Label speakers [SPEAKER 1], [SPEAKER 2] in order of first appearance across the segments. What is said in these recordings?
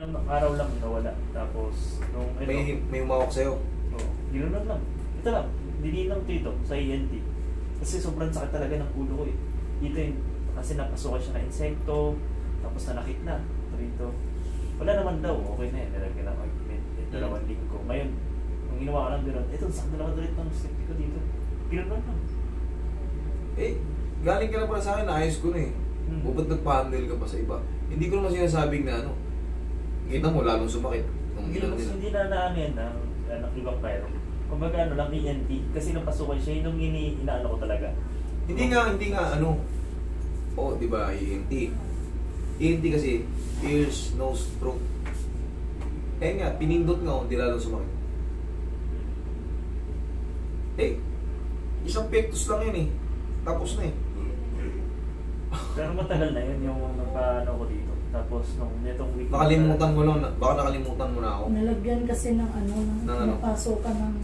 [SPEAKER 1] Ng araw lang nawala. Tapos, nung ito,
[SPEAKER 2] May umawak sa'yo.
[SPEAKER 1] ganoon lang. Ito lang, dinilang dito sa ENT. Kasi sobrang sakit talaga ng ulo ko eh. Dito yung, kasi napasukan siya na insekto, tapos nanakit na. Rito. Wala naman daw, okay na yun. Nilagyan ng ointment, dalawang linggo. Ngayon, kung ginawa ko lang gano'n, ito, sakit na naman ulit ng stick ko dito. Ganoon lang.
[SPEAKER 2] Eh, galing ka na pala sa akin, naayos ko na eh. Ba't nagpa-handle ka pa sa iba? Hindi ko naman sinasabing na ano. Kita mo, lalong sumakit.
[SPEAKER 1] Hindi na naano yan ng ibang pyro. Kumbaga ano lang, ENT. Kasi nung pasukan siya, yun yung inaano ko talaga.
[SPEAKER 2] Hindi nga ano. Oo, di ba, ENT. ENT kasi, ears, nose, throat. Eh nga, pinindot nga, hindi lalong sumakit. Eh, isang pectus lang yun eh. Tapos na eh.
[SPEAKER 1] Pero matagal na yun yung napaano ko dito. Tapos nung netong week...
[SPEAKER 2] Nakalimutan mo lang, baka nakalimutan mo na ako.
[SPEAKER 3] Nalagyan kasi ng ano,
[SPEAKER 2] Ng ano?
[SPEAKER 3] napasukan ng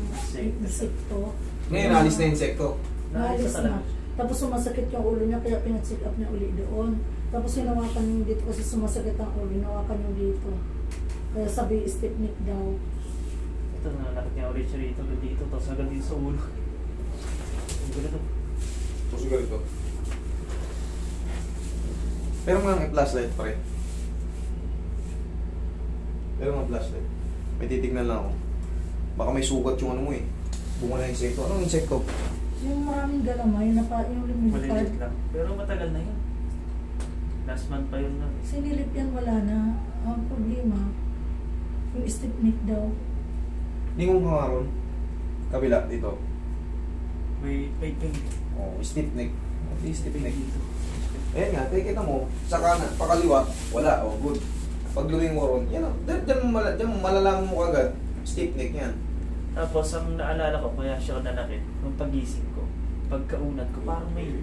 [SPEAKER 3] insekto.
[SPEAKER 2] Ngayon, alis na yung insekto.
[SPEAKER 3] Naalis na. Tapos sumasakit yung ulo niya, kaya pinacheck up niya uli doon. Tapos hinawakan yung dito kasi sumasakit ang ulo, hinawakan yung dito. Kaya sabi, stiff neck daw.
[SPEAKER 1] Ito na, nakit niya ulit siya dito. Tapos hanggang dito sa ulo. Ang gulo to.
[SPEAKER 2] Susugal ito. Pero mga flashlight pa rin. Pero mga flashlight. May titignan lang ako. Baka may sugat yung ano mo eh. Bunga na insekto. Anong insekto?
[SPEAKER 3] Yung maraming galamay, yung lumilipad.
[SPEAKER 1] Malilit lang. Pero matagal na yun. Last month pa yun na.
[SPEAKER 3] Sinilip yan, wala na. Ang problema, yung stiff neck daw.
[SPEAKER 2] Lingon ka nga ron. Kabila, dito.
[SPEAKER 1] May
[SPEAKER 2] Oh, stiff neck. Okay, stiff neck. Ayan nga, kita mo, sa kanan, pakaliwa, wala, oh, good. Pag luwing mo ron, yan o, dyan malalaman mo agad, stiff neck yan.
[SPEAKER 1] Tapos ang naalala ko, kaya siya nanakit, nung pagising ko, pagkaunat ko, parang may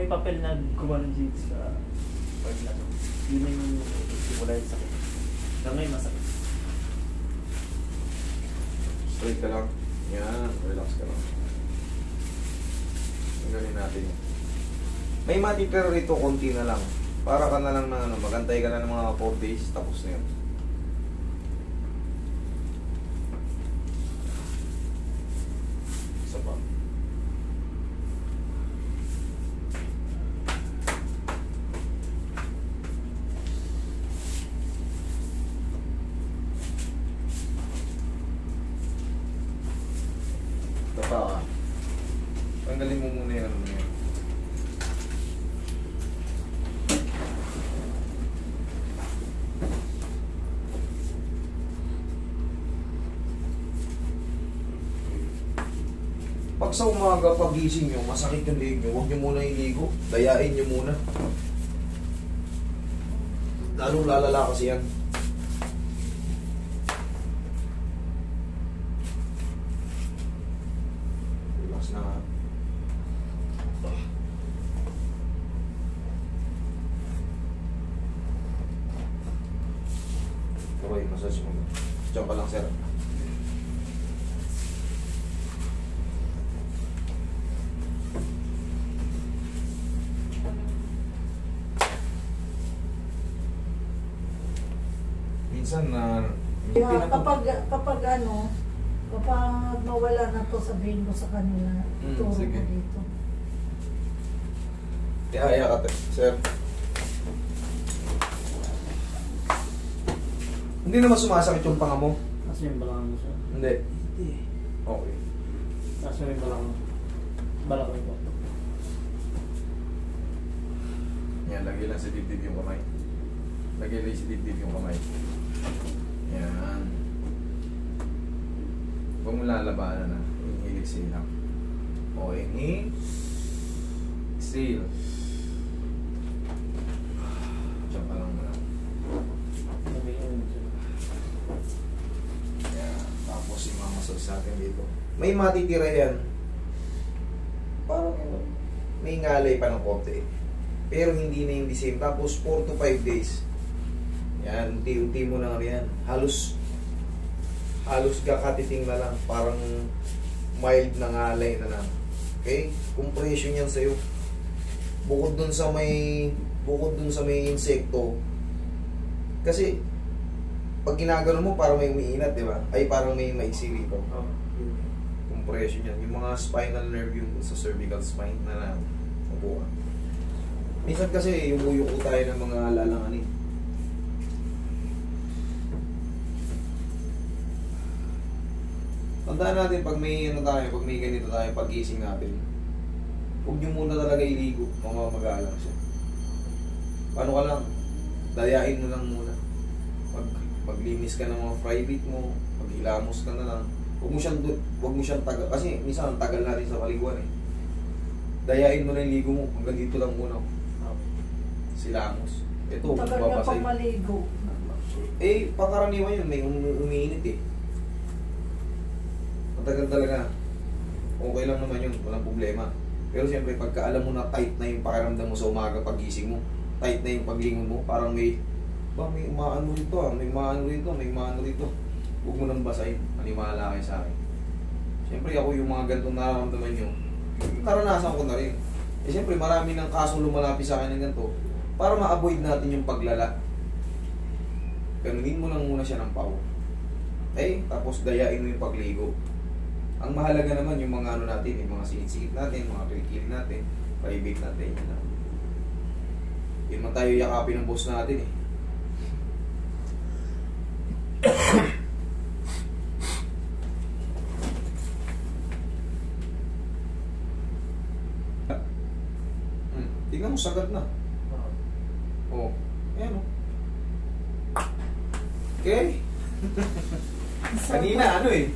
[SPEAKER 1] papel na gumanon dito sa part na to. Yun na yung simula yung sakit. Hanggang ngayon masakit.
[SPEAKER 2] Straight ka lang. Yan, relax ka lang. Tingnan natin yun. May matitira rito, konti na lang. Para ka na lang na ano, magantay ka na ng mga 4 days, tapos na yun. Isa pa. Ito pa. Tanggalin mo muna yung ano mo yun. Pag sa umaga, pagising nyo, masakit yung leg nyo, huwag nyo muna iligo. Dayain nyo muna. Lalong lalala kasi yan. Relax na nga. Okay, massage mo. Diyan ka lang, sir. Minsan na
[SPEAKER 3] Kaya kapag ano, kapag mawala na to, sabihin ko sa kanila, ituro ko
[SPEAKER 2] sige.
[SPEAKER 3] dito.
[SPEAKER 2] Ihaya ka, sir. Hindi naman sumasakit yung panga mo?
[SPEAKER 1] Tapos may balakang mo siya.
[SPEAKER 2] Hindi.
[SPEAKER 1] Hindi.
[SPEAKER 2] Okay.
[SPEAKER 1] Tapos may balakang ko.
[SPEAKER 2] Yan, lagay lang sa dibdib yung kamay. Lagay lang sa dibdib yung kamay. Yan. Huwag mo lalabanan na. Inhale, exhale lang. O, inhale. Exhale. Diyan ka lang muna. Yan. Tapos yung mga muscles natin dito. May matitira yan. Parang may ngalay pa ng konti. Pero hindi na yung the same. Tapos 4 to 5 days. Yan, unti-unti mo na yan. Halos kakatiting na lang. Parang mild na ngalay na lang. Okay? Compression yan sa'yo. Bukod dun sa may insekto. Kasi pag ginagano mo, parang may umiinat, di ba? Ay, parang may maiksi rito.
[SPEAKER 1] Oh, yun.
[SPEAKER 2] Compression yan. Yung mga spinal nerve yung sa cervical spine na upo ka. Minsan kasi, yumuyo ko tayo ng mga lalanganin. Tandaan natin, pag may ano tayo, pag may ganito tayo, pag-gising natin, huwag nyo muna talaga iligo, mamamagalang siya. Paano ka lang? Dayain mo lang muna. Maglinis ka ng mga private mo, maghilamos ka na lang. Huwag mo siyang tagal. Kasi minsan ang tagal natin sa paliguan eh. Dayain mo na yung ligo mo, hanggang dito lang muna. Silamos. Ito,
[SPEAKER 3] Tagal niya
[SPEAKER 2] magbabasay.
[SPEAKER 3] pang maligo.
[SPEAKER 2] Eh, pangkaraniwan yun, may umiinit eh. Matagal talaga. Okay lang naman yun, walang problema. Pero siyempre, pagka alam mo na tight na yung pakiramdam mo sa umaga pag-gising mo, tight na yung paglingon mo, parang may umaano rito may umaano rito. Huwag mo nang basahin, maniwala kayo sa akin. Siyempre ako yung mga ganitong nararamdaman nyo, naranasan ko na rin. Eh siyempre marami ng kasong lumalapit sa akin ng ganito, para ma-avoid natin yung paglala. Ganunin mo lang muna siya ng pau. Okay? Tapos dayain mo yung pagligo. Ang mahalaga naman yung mga ano natin, yung mga sikit-sikit natin, mga kilikili natin, private natin. Hindi man tayo yakapin ng boss natin eh. Tingnan mo, sagad na. Oh, ayan oh. Okay. Kanina ano eh,